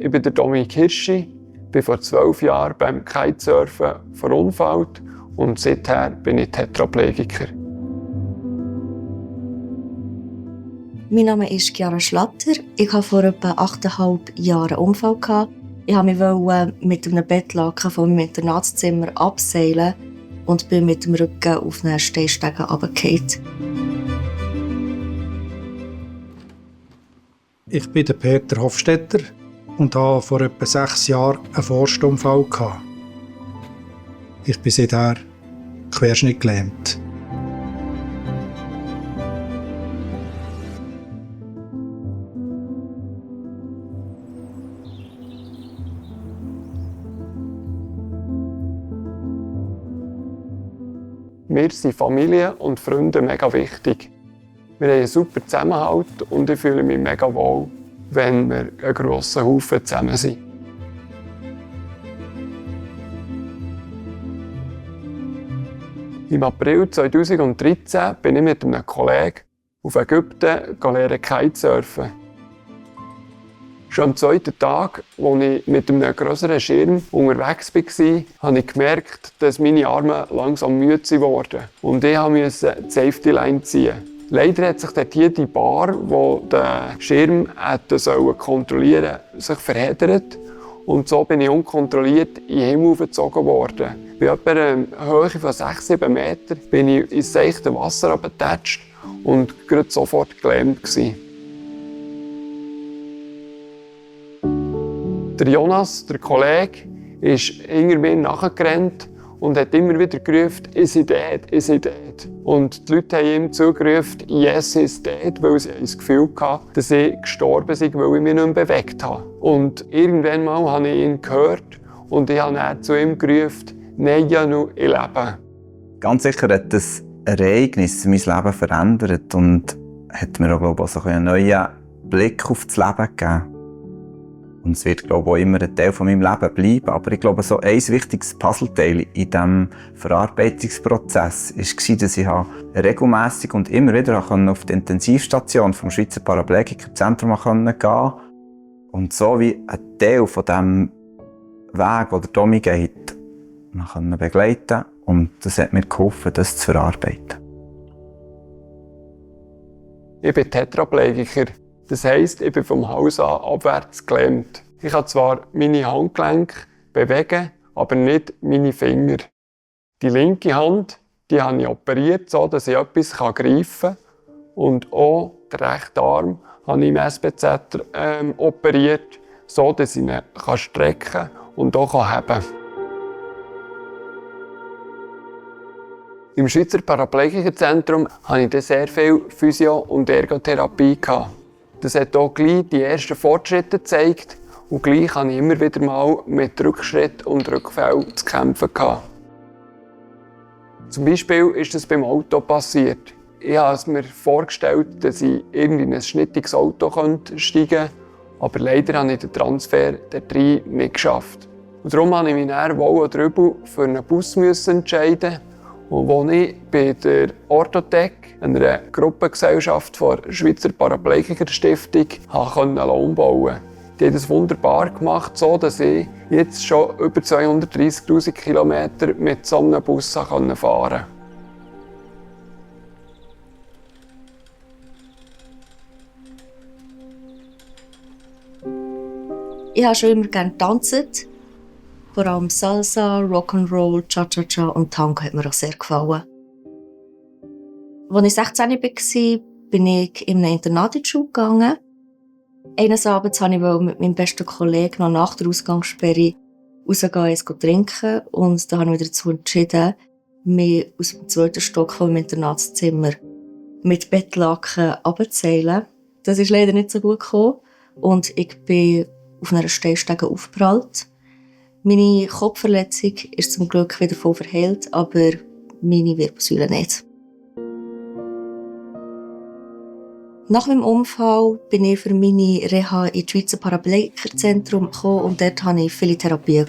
ich bin der Dominik Hirschi, bin vor 12 Jahren beim Kitesurfen verunfallt und seither bin ich Tetraplegiker. Mein Name ist Chiara Schlatter. Ich hatte vor etwa 8,5 Jahren einen Unfall. Ich wollte mich mit einem Bettlaken von meinem Internatszimmer abseilen und bin mit dem Rücken auf einen Steinstegen runtergefallen. Ich bin Peter Hofstetter und hatte vor etwa 6 Jahren einen Forstunfall. Ich bin seither querschnittgelähmt. Mir sind Familie und Freunde mega wichtig. Wir haben einen super Zusammenhalt und ich fühle mich mega wohl, wenn wir einen grossen Haufen zusammen sind. Im April 2013 bin ich mit einem Kollegen auf Ägypten Kitesurfen. Schon am zweiten Tag, als ich mit einem grösseren Schirm unterwegs war, habe ich gemerkt, dass meine Arme langsam müde wurden. Und ich musste die Safety Line ziehen. Leider hat sich dort hier die Bar, die den Schirm kontrollieren sollte, sich verheddert. Und so bin ich unkontrolliert in den Himmel gezogen worden. Bei etwa einer Höhe von 6-7 Metern bin ich ins seichte Wasser abgetatscht und gerade sofort gelähmt gewesen. Der Jonas, der Kollege, ist hinter mir nachgerannt und hat immer wieder gerufen, «Is he dead? Is he dead?» Und die Leute haben ihm zugerufen, «Yes, he is dead», weil sie das Gefühl hatten, dass ich gestorben bin, weil ich mich nicht mehr bewegt habe. Und irgendwann mal habe ich ihn gehört und ich habe dann zu ihm gerufen, «Nein, Janu, ich lebe.» Ganz sicher hat das Ereignis mein Leben verändert und hat mir auch, glaube ich, so einen neuen Blick auf das Leben gegeben. Und es wird, glaube ich, auch immer ein Teil von meinem Leben bleiben. Aber ich glaube, so ein wichtiges Puzzleteil in diesem Verarbeitungsprozess war, dass ich regelmässig und immer wieder auf die Intensivstation vom Schweizer Paraplegikerzentrum gehen konnte. Und so wie ein Teil von dem Weg, den der Tommy geht, begleiten. Und das hat mir geholfen, das zu verarbeiten. Ich bin Tetraplegiker. Das heisst, ich bin vom Hals an abwärts gelähmt. Ich kann zwar meine Handgelenke bewegen, aber nicht meine Finger. Die linke Hand die habe ich operiert, so dass ich etwas greifen kann. Und auch den rechten Arm habe ich im SBZ operiert, so dass ich ihn strecken kann und auch heben kann. Im Schweizer Paraplegikerzentrum hatte ich sehr viel Physio- und Ergotherapie. Das hat auch gleich die ersten Fortschritte gezeigt und gleich hatte ich immer wieder mal mit Rückschritt und Rückfällen zu kämpfen. Zum Beispiel ist das beim Auto passiert. Ich habe mir vorgestellt, dass ich irgendwie in ein schnittiges Auto steigen könnte, aber leider habe ich den Transfer dort rein nicht geschafft. Und darum musste ich mich dann wohl oder übel für einen Bus entscheiden. Und als ich bei der Orthotec, einer Gruppengesellschaft der Schweizer Paraplegikerstiftung, umbauen konnte. Die haben das wunderbar gemacht, so dass ich jetzt schon über 230'000 Kilometer mit so einem Bus fahren konnte. Ich habe schon immer gerne getanzt. Vor allem Salsa, Rock'n'Roll, Cha-Cha-Cha und Tango hat mir auch sehr gefallen. Als ich 16 war, bin ich in einem Internat in die Schule gegangen. Eines Abends wollte ich mit meinem besten Kollegen noch nach der Ausgangssperre rausgehen, eins trinken. Und da habe ich mich dazu entschieden, mich aus dem 2. Stock vom Internatszimmer mit Bettlaken runterzuzählen. Das ist leider nicht so gut gekommen. Und ich bin auf einer Steinstege aufgeprallt. Meine Kopfverletzung ist zum Glück wieder voll verheilt, aber meine Wirbelsäule nicht. Nach meinem Unfall bin ich für meine Reha in das Schweizer Paraplegikerzentrum gekommen und dort hatte ich viele Therapien.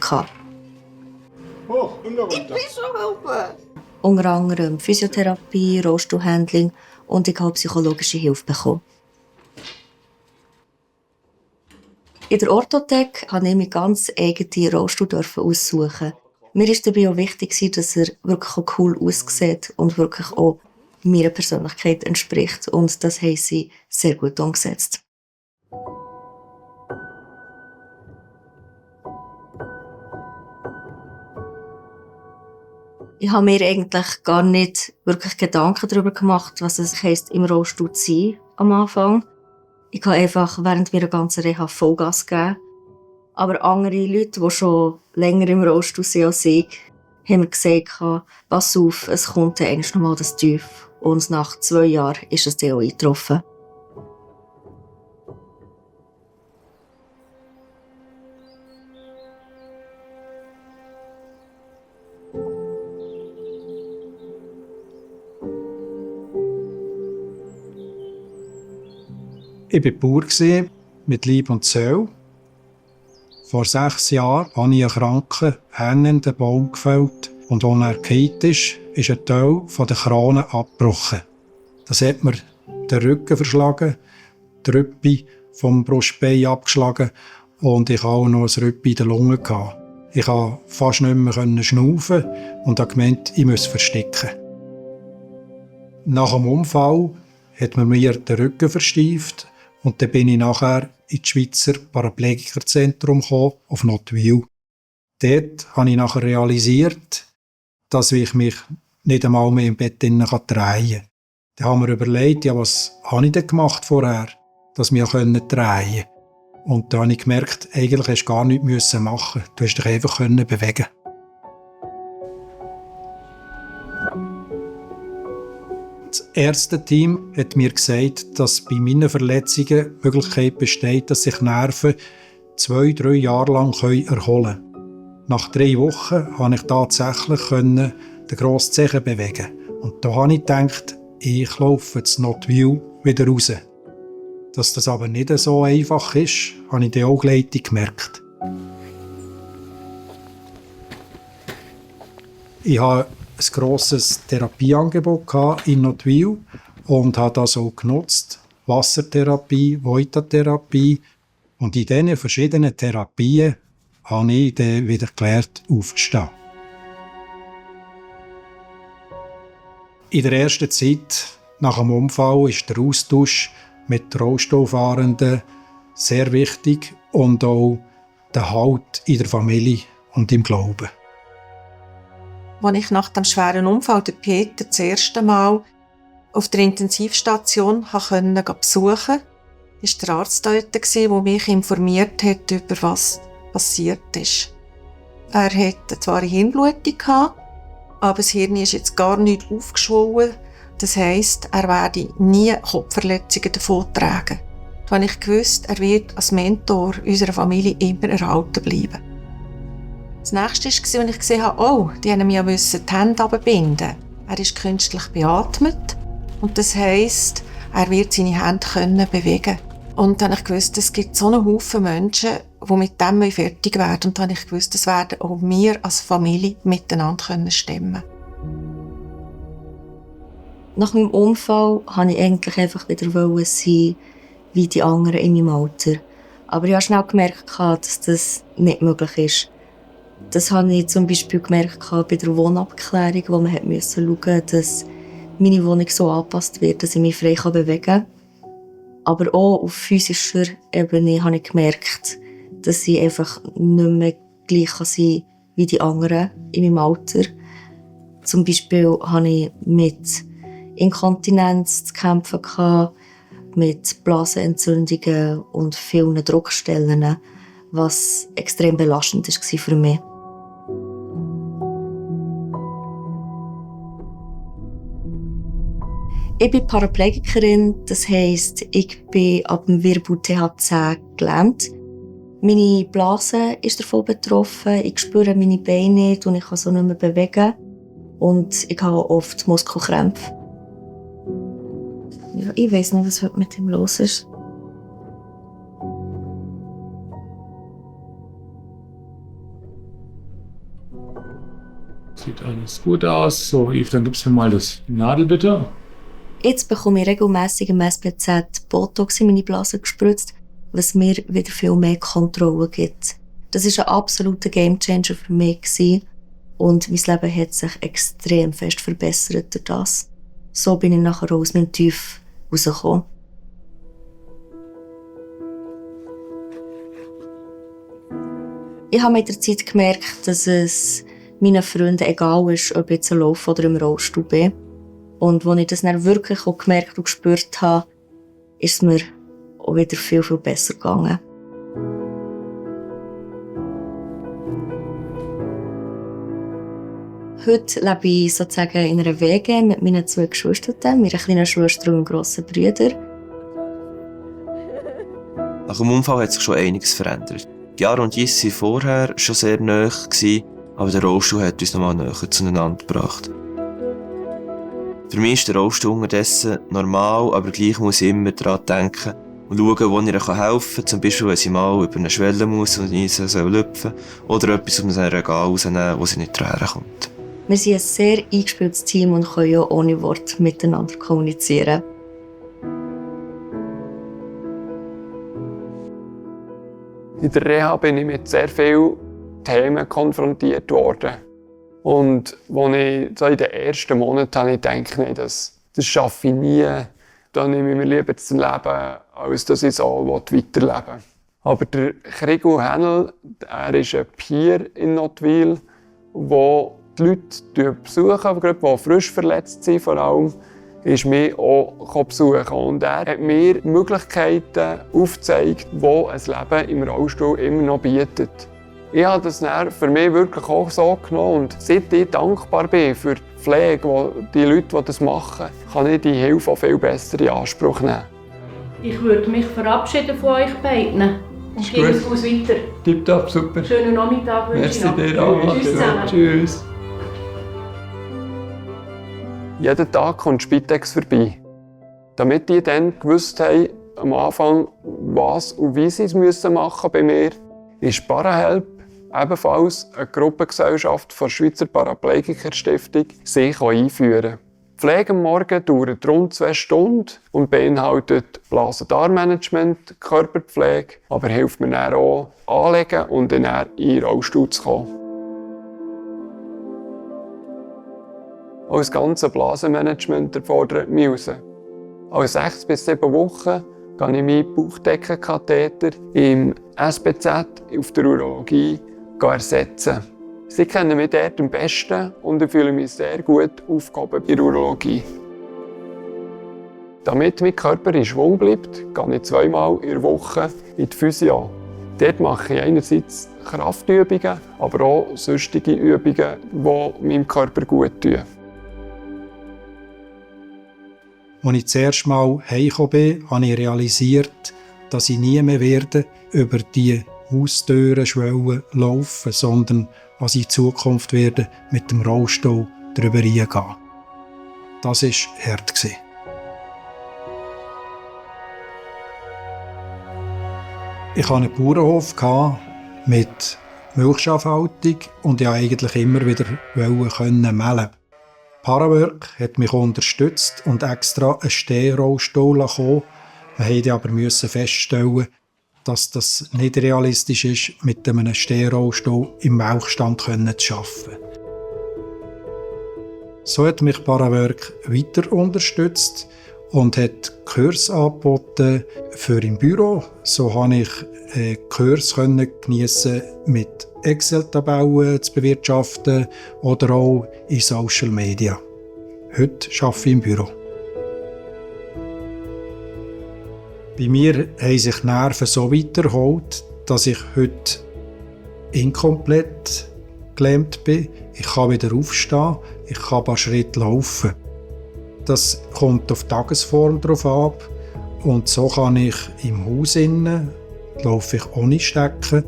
Hoch, ich bin schon helfen! Unter anderem Physiotherapie, Rollstuhlhandling und ich habe psychologische Hilfe bekommen. In der Orthothek durfte ich mir ganz eigene Rollstuhl aussuchen. Mir war dabei auch wichtig, dass er wirklich auch cool aussieht und wirklich auch meiner Persönlichkeit entspricht. Und das haben sie sehr gut umgesetzt. Ich habe mir eigentlich gar nicht wirklich Gedanken darüber gemacht, was es heisst, im Rollstuhl zu sein am Anfang. Ich habe einfach während meiner ganzen Reha Vollgas gegeben. Aber andere Leute, die schon länger im Rollstuhl sind als ich, haben mir gesagt, pass auf, es kommt dann noch mal das Tief. Und nach 2 Jahren ist es dann auch eingetroffen. Ich war Bauer mit Leib und Seele. Vor 6 Jahren habe ich einen kranken, hängenden Baum gefällt und als er gefallen ist ein Teil der Krone abgebrochen. Das hat mir den Rücken verschlagen, die Rippe vom Brustbein abgeschlagen und ich hatte auch noch ein Rippe in der Lunge. Ich konnte fast nicht mehr schnaufen und habe gemeint, ich müsse verstecken. Nach dem Unfall hat man mir den Rücken versteift und dann bin ich nachher ins Schweizer Paraplegikerzentrum gekommen, auf Nottwil. Dort habe ich nachher realisiert, dass ich mich nicht einmal mehr im Bett drehen kann. Dann haben wir überlegt, ja, was habe ich denn gemacht vorher, dass wir drehen konnten. Und da habe ich gemerkt, eigentlich hast du gar nichts machen müssen. Du hast dich einfach bewegen. Das Ärzteteam hat mir gesagt, dass bei meinen Verletzungen die Möglichkeit besteht, dass sich Nerven 2-3 Jahre lang erholen können. Nach 3 Wochen konnte ich tatsächlich den grossen Zehen bewegen. Und da habe ich gedacht, ich laufe zu Nottwil wieder raus. Dass das aber nicht so einfach ist, habe ich dann auch gleich gemerkt. Ich hatte ein grosses Therapieangebot in Nottwil und habe das auch genutzt. Wassertherapie, Voita-Therapie. Und in diesen verschiedenen Therapien habe ich dann wieder gelernt, aufzustehen. In der ersten Zeit nach dem Unfall ist der Austausch mit Rollstuhlfahrenden sehr wichtig und auch der Halt in der Familie und im Glauben. Als ich nach dem schweren Unfall den Peter das erste Mal auf der Intensivstation besuchen konnte, war der Arzt dort, der mich informiert hat, über was passiert ist. Er hatte zwar eine Hirnblutung, aber das Hirn ist jetzt gar nicht aufgeschwollen. Das heisst, er werde nie Kopfverletzungen davontragen. Da habe ich gewusst, er wird als Mentor unserer Familie immer erhalten bleiben. Das nächste war, als ich gesehen habe, oh, die haben mir die Hände abbinden. Er ist künstlich beatmet und das heisst, er wird seine Hände bewegen können. Und dann habe ich gewusst, es gibt so einen Haufen Menschen, die mit dem fertig werden. Und dann habe ich gewusst, das werden auch wir als Familie miteinander stemmen können. Nach meinem Unfall wollte ich eigentlich einfach wieder sein wie die anderen in meinem Alter. Aber ich habe schnell gemerkt, dass das nicht möglich ist. Das habe ich zum Beispiel gemerkt bei der Wohnabklärung, wo man schauen musste, dass meine Wohnung so angepasst wird, dass ich mich frei bewegen kann. Aber auch auf physischer Ebene habe ich gemerkt, dass ich einfach nicht mehr gleich sein kann wie die anderen in meinem Alter. Zum Beispiel hatte ich mit Inkontinenz zu kämpfen, mit Blasenentzündungen und vielen Druckstellen, was extrem belastend war für mich. Ich bin Paraplegikerin, das heisst, ich bin ab dem Wirbel TH10 gelähmt. Meine Blase ist davon betroffen, ich spüre meine Beine nicht und ich kann so nicht mehr bewegen. Und ich habe oft Muskelkrämpfe. Ja, ich weiss nicht, was heute mit ihm los ist. Sieht alles gut aus. So, Yves, dann gibst du mir mal die Nadel, bitte. Jetzt bekomme ich regelmässig im SPZ Botox in meine Blase gespritzt. was mir wieder viel mehr Kontrolle gibt. Das war ein absoluter Gamechanger für mich gewesen. Und mein Leben hat sich extrem fest verbessert durch das. So bin ich nachher auch aus meinem Tief rausgekommen. Ich habe mit der Zeit gemerkt, dass es meinen Freunden egal ist, ob ich jetzt laufe oder im Rollstuhl bin. Und als ich das dann wirklich auch gemerkt und gespürt habe, ist es mir auch wieder viel, viel besser gegangen. Heute lebe ich sozusagen in einer WG mit meinen 2 Geschwistern, meiner kleinen Schwester und meinem grossen Bruder. Nach dem Unfall hat sich schon einiges verändert. Chiara und Jis waren vorher schon sehr nahe, aber der Rollstuhl hat uns nochmal näher zueinander gebracht. Für mich ist der Rollstuhl unterdessen normal, aber gleich muss ich immer daran denken und schauen, wo ich ihr helfen kann. Zum Beispiel, wenn sie mal über eine Schwelle muss und ich sie lüpfen soll oder etwas aus einem Regal rausnehmen, wo sie nicht herkommt. Wir sind ein sehr eingespieltes Team und können ja ohne Worte miteinander kommunizieren. In der Reha bin ich mit sehr vielen Themen konfrontiert worden. Und als ich so in den ersten Monaten habe ich gedacht, nein, das schaffe ich nie. Da nehme ich mir lieber das Leben, als dass ich so weiterleben will. Aber der Krigo Hänel, er ist ein Peer in Nottwil, wo die Leute besuchen, die frisch verletzt sind, vor allem, ist mich auch besuchen. Und er hat mir Möglichkeiten aufgezeigt, die ein Leben im Rollstuhl immer noch bietet. Ich habe das dann für mich wirklich auch so genommen. Und seit ich dankbar bin für die Pflege, die Leute, die das machen, kann ich die Hilfe auch viel besser in Anspruch nehmen. Ich würde mich verabschieden von euch beiden. Und gehe es weiter. Tipptopp, super. Schönen Nachmittag wünsche ich noch. Dir auch. Tschüss zusammen. Tschüss. Jeden Tag kommt Spitex vorbei. Damit die dann gewusst haben, am Anfang, was und wie sie es machen müssen bei mir, ist Parahelp, ebenfalls eine Gruppengesellschaft der Schweizer Paraplegiker-Stiftung, sich einführen. Die Pflege am Morgen dauert rund 2 Stunden und beinhaltet Blasen-Darm-Management, Körperpflege, aber hilft mir dann auch, anlegen und dann in den Rollstuhl zu kommen. Auch das ganze Blasenmanagement erfordert mich raus. Alle 6 bis 7 Wochen gehe ich meinen Bauchdeckenkatheter im SBZ auf der Urologie ersetzen. Sie kennen mich dort am besten und ich fühle mich sehr gut aufgehoben bei der Urologie. Damit mein Körper in Schwung bleibt, gehe ich 2-mal in der Woche in die Physio. Dort mache ich einerseits Kraftübungen, aber auch sonstige Übungen, die meinem Körper gut tun. Als ich das erste Mal heimgekommen bin, habe ich realisiert, dass ich nie mehr werde über die Haustüren-Schwellen laufen, sondern was ich in Zukunft werde mit dem Rollstuhl drüber reingehen. Das war hart. Ich hatte einen Bauernhof mit Milchschafhaltung und ich wollte eigentlich immer wieder melden. Parawork hat mich unterstützt und extra einen Stehrollstuhl bekommen. Wir mussten aber feststellen, dass das nicht realistisch ist, mit einem Stehrollstuhl im Melkstand zu arbeiten. So hat mich Parawork weiter unterstützt und hat Kurse angeboten für im Büro. So konnte ich Kurse geniessen, mit Excel-Tabellen zu bewirtschaften oder auch in Social Media. Heute arbeite ich im Büro. Bei mir haben sich die Nerven so weit erholt, dass ich heute inkomplett gelähmt bin. Ich kann wieder aufstehen, ich kann ein paar Schritte laufen. Das kommt auf die Tagesform drauf ab. Und so kann ich im Haus innen laufe ich ohne Stecken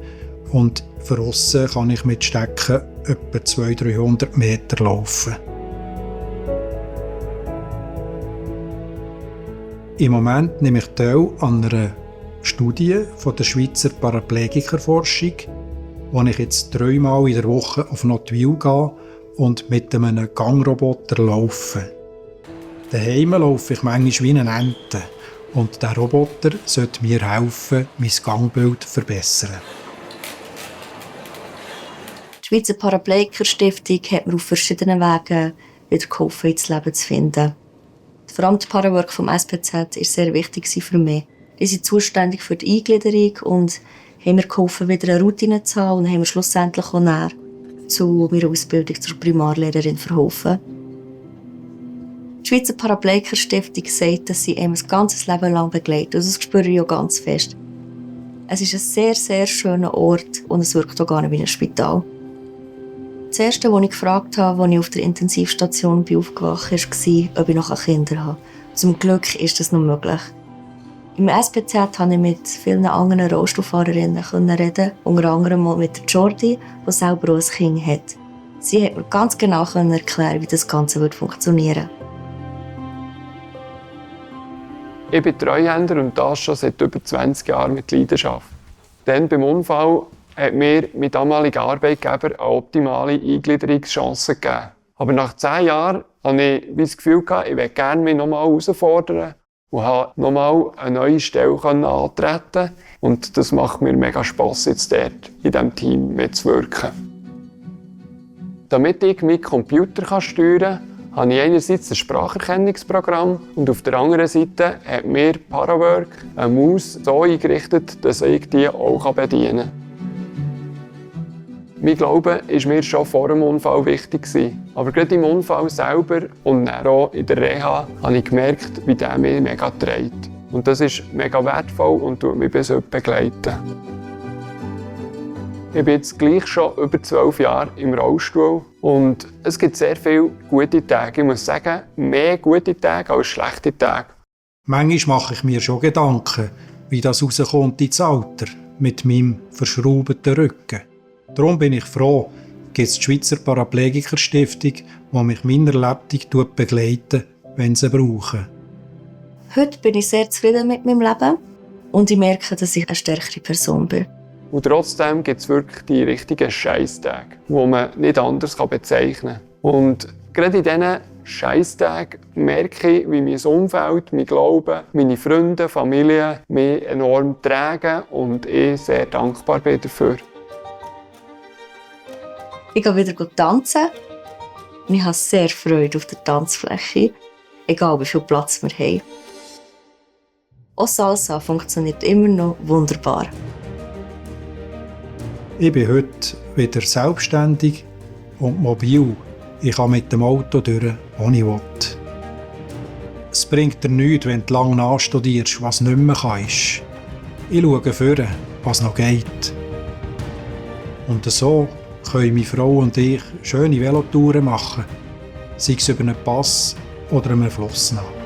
und von aussen kann ich mit Stecken etwa 200-300 Meter laufen. Im Moment nehme ich teil an einer Studie von der Schweizer Paraplegikerforschung, wo ich jetzt 3-mal in der Woche auf Nottwil gehe und mit einem Gangroboter laufe. Daheim laufe ich manchmal wie eine Ente Und der Roboter sollte mir helfen, mein Gangbild zu verbessern. Die Schweizer Paraplegiker-Stiftung hat mir auf verschiedenen Wegen wieder geholfen, ins Leben zu finden. Vor allem die Parawork vom SPZ war sehr wichtig für mich. Die sind zuständig für die Eingliederung und haben mir geholfen, wieder eine Routine zu haben und haben mir schlussendlich auch näher zu meiner Ausbildung zur Primarlehrerin verholfen. Die Schweizer Paraplegiker-Stiftung sagt, dass sie einem ein ganzes Leben lang begleitet. Also das spüre ich auch ganz fest. Es ist ein sehr, sehr schöner Ort und es wirkt auch gar nicht wie ein Spital. Das Erste, was ich gefragt habe, als ich auf der Intensivstation aufgewacht bin, war, ob ich noch Kinder habe. Zum Glück ist das noch möglich. Im SPZ konnte ich mit vielen anderen Rollstuhlfahrerinnen reden, unter anderem mal mit der Jordi, die selber auch ein Kind hat. Sie hat mir ganz genau erklären, wie das Ganze funktionieren würde. Ich bin Treuhänder und das schon seit über 20 Jahren mit Leidenschaft. Dann beim Unfall hat mir mein damaliger Arbeitgeber eine optimale Eingliederungschance gegeben. Aber nach 10 Jahren hatte ich das Gefühl, ich möchte gerne mich nochmal herausfordern und habe nochmal eine neue Stelle antreten. Und das macht mir mega Spass, jetzt dort in diesem Team mitzuwirken. Damit ich meinen Computer steuern kann, habe ich einerseits ein Spracherkennungsprogramm und auf der anderen Seite hat mir Parawork eine Maus so eingerichtet, dass ich die auch bedienen kann. Mein Glaube war mir schon vor dem Unfall wichtig. Aber gerade im Unfall selber und dann auch in der Reha habe ich gemerkt, wie der mich mega trägt. Und das ist mega wertvoll und tut mich bis heute begleiten. Ich bin jetzt gleich schon über 12 Jahre im Rollstuhl und es gibt sehr viele gute Tage. Ich muss sagen, mehr gute Tage als schlechte Tage. Manchmal mache ich mir schon Gedanken, wie das rauskommt ins Alter mit meinem verschraubten Rücken. Darum bin ich froh, gibt es die Schweizer Paraplegiker-Stiftung, die mich meiner Lebtung begleitet, wenn sie brauchen. Heute bin ich sehr zufrieden mit meinem Leben und ich merke, dass ich eine stärkere Person bin. Und trotzdem gibt es wirklich die richtigen Scheisstage, die man nicht anders bezeichnen kann. Und gerade in diesen Scheisstagen merke ich, wie mein Umfeld, mein Glaube, meine Freunde, Familie mich enorm tragen und ich sehr dankbar bin dafür. Ich gehe wieder tanzen und ich habe sehr Freude auf der Tanzfläche, egal wie viel Platz wir haben. Auch Salsa funktioniert immer noch wunderbar. Ich bin heute wieder selbstständig und mobil. Ich kann mit dem Auto durch, wo ich will. Es bringt dir nichts, wenn du lange nachstudierst, was nicht mehr kannst. Ich schaue vorne, was noch geht. Und so können meine Frau und ich schöne Velotouren machen, sei es über einen Pass oder einem Fluss nach.